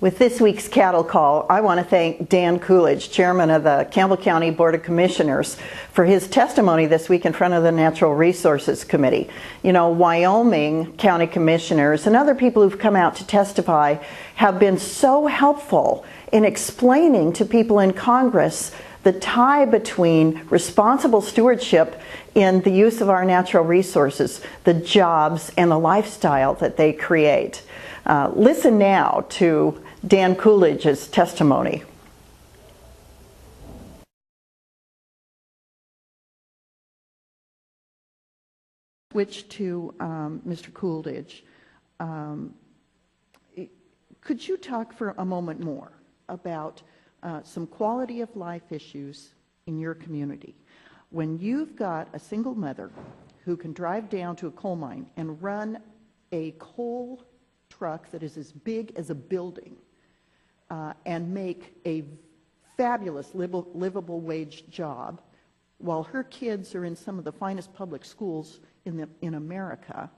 With this week's Cattle Call, I want to thank Dan Coolidge, Chairman of the Campbell County Board of Commissioners, for his testimony this week in front of the Natural Resources Committee. You know, Wyoming County Commissioners and other people who've come out to testify have been so helpful in explaining to people in Congress the tie between responsible stewardship in the use of our natural resources, the jobs, and the lifestyle that they create. Listen now to Dan Coolidge's testimony. Switch to Mr. Coolidge. Could you talk for a moment more about some quality of life issues in your community? When you've got a single mother who can drive down to a coal mine and run a coal truck that is as big as a building and make a fabulous livable wage job while her kids are in some of the finest public schools in America,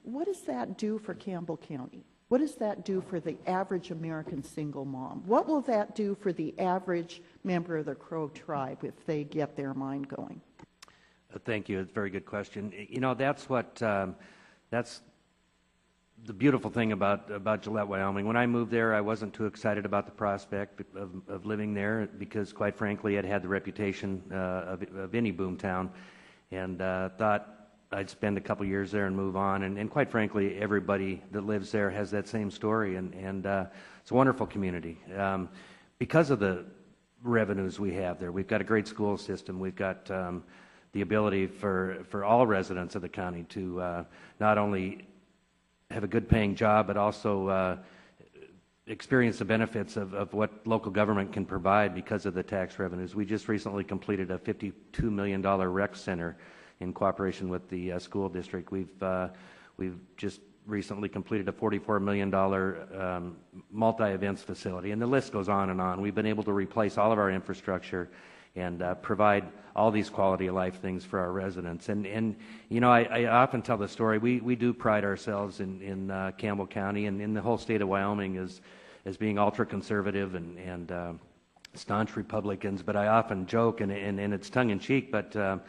what does that do for Campbell County? What does that do for the average American single mom? What will that do for the average member of the Crow tribe if they get their mind going? Thank you. It's a very good question. You know, that's the beautiful thing about Gillette, Wyoming. When I moved there, I wasn't too excited about the prospect of living there because, quite frankly, it had the reputation of any boomtown, and thought I'd spend a couple years there and move on. And quite frankly, everybody that lives there has that same story, and it's a wonderful community. Because of the revenues we have there, we've got a great school system. We've got the ability for all residents of the county to not only have a good paying job, but also experience the benefits of what local government can provide because of the tax revenues. We just recently completed a $52 million rec center in cooperation with the school district. We've just recently completed a $44 million multi-events facility, and the list goes on and on. We've been able to replace all of our infrastructure and provide all these quality of life things for our residents. And you know, I often tell the story, we do pride ourselves in Campbell County and in the whole state of Wyoming as being ultra-conservative and staunch Republicans, but I often joke, and it's tongue-in-cheek, but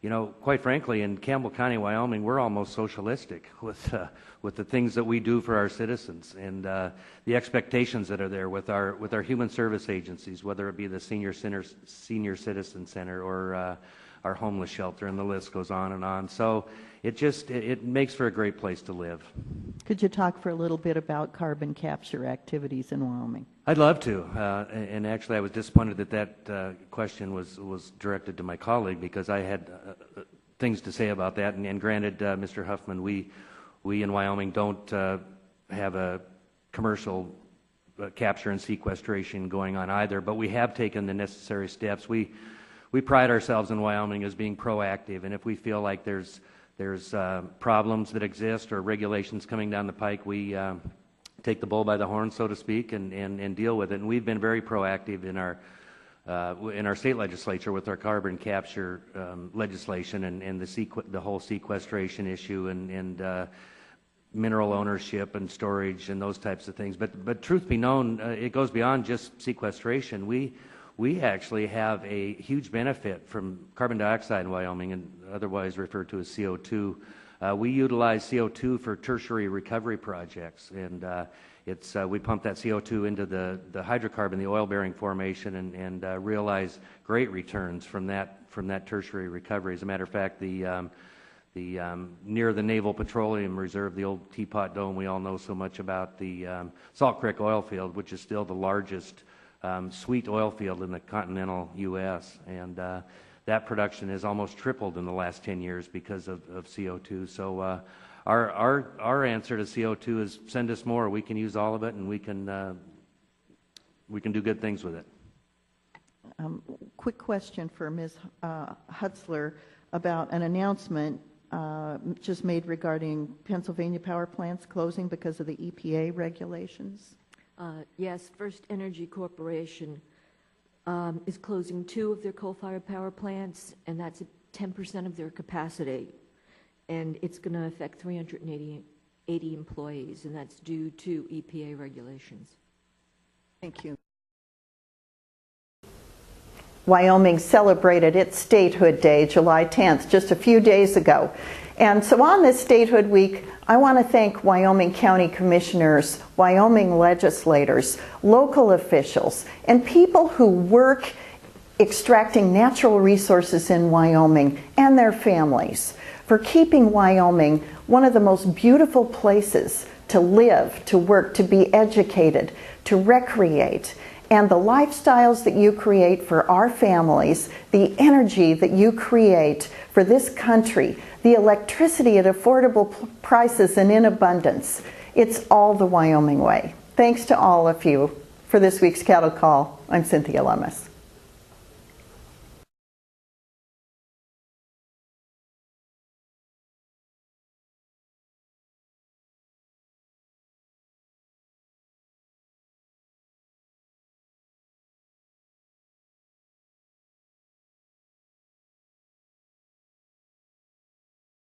you know, quite frankly, in Campbell County, Wyoming, we're almost socialistic with the things that we do for our citizens and the expectations that are there with our human service agencies, whether it be the Senior Citizen Center or our homeless shelter, and the list goes on and on. So it makes for a great place to live. Could you talk for a little bit about carbon capture activities in Wyoming? I'd love to, and actually I was disappointed that question was directed to my colleague because I had things to say about that. And granted, Mr. Huffman, we in Wyoming don't have a commercial capture and sequestration going on either, but we have taken the necessary steps. We pride ourselves in Wyoming as being proactive, and if we feel like there's problems that exist or regulations coming down the pike, we take the bull by the horn, so to speak, and deal with it. And we've been very proactive in our state legislature with our carbon capture legislation and the whole sequestration issue and mineral ownership and storage and those types of things. But truth be known, it goes beyond just sequestration. We actually have a huge benefit from carbon dioxide in Wyoming, and otherwise referred to as CO2. We utilize CO2 for tertiary recovery projects, and we pump that CO2 into the hydrocarbon, the oil-bearing formation, and realize great returns from that tertiary recovery. As a matter of fact, the near the Naval Petroleum Reserve, the old Teapot Dome we all know so much about, the Salt Creek oil field, which is still the largest sweet oil field in the continental U.S., and that production has almost tripled in the last 10 years because of CO2. So our answer to CO2 is send us more. We can use all of it, and we can do good things with it. Quick question for Ms. Hutzler about an announcement just made regarding Pennsylvania power plants closing because of the EPA regulations. Yes, First Energy Corporation is closing 2 of their coal-fired power plants, and that's 10% of their capacity. And it's going to affect 380 80 employees, and that's due to EPA regulations. Thank you. Wyoming celebrated its Statehood Day, July 10th, just a few days ago. And so on this Statehood Week, I want to thank Wyoming County Commissioners, Wyoming legislators, local officials, and people who work extracting natural resources in Wyoming and their families for keeping Wyoming one of the most beautiful places to live, to work, to be educated, to recreate. And the lifestyles that you create for our families, the energy that you create for this country, the electricity at affordable prices and in abundance, it's all the Wyoming way. Thanks to all of you for this week's Cattle Call. I'm Cynthia Lummis.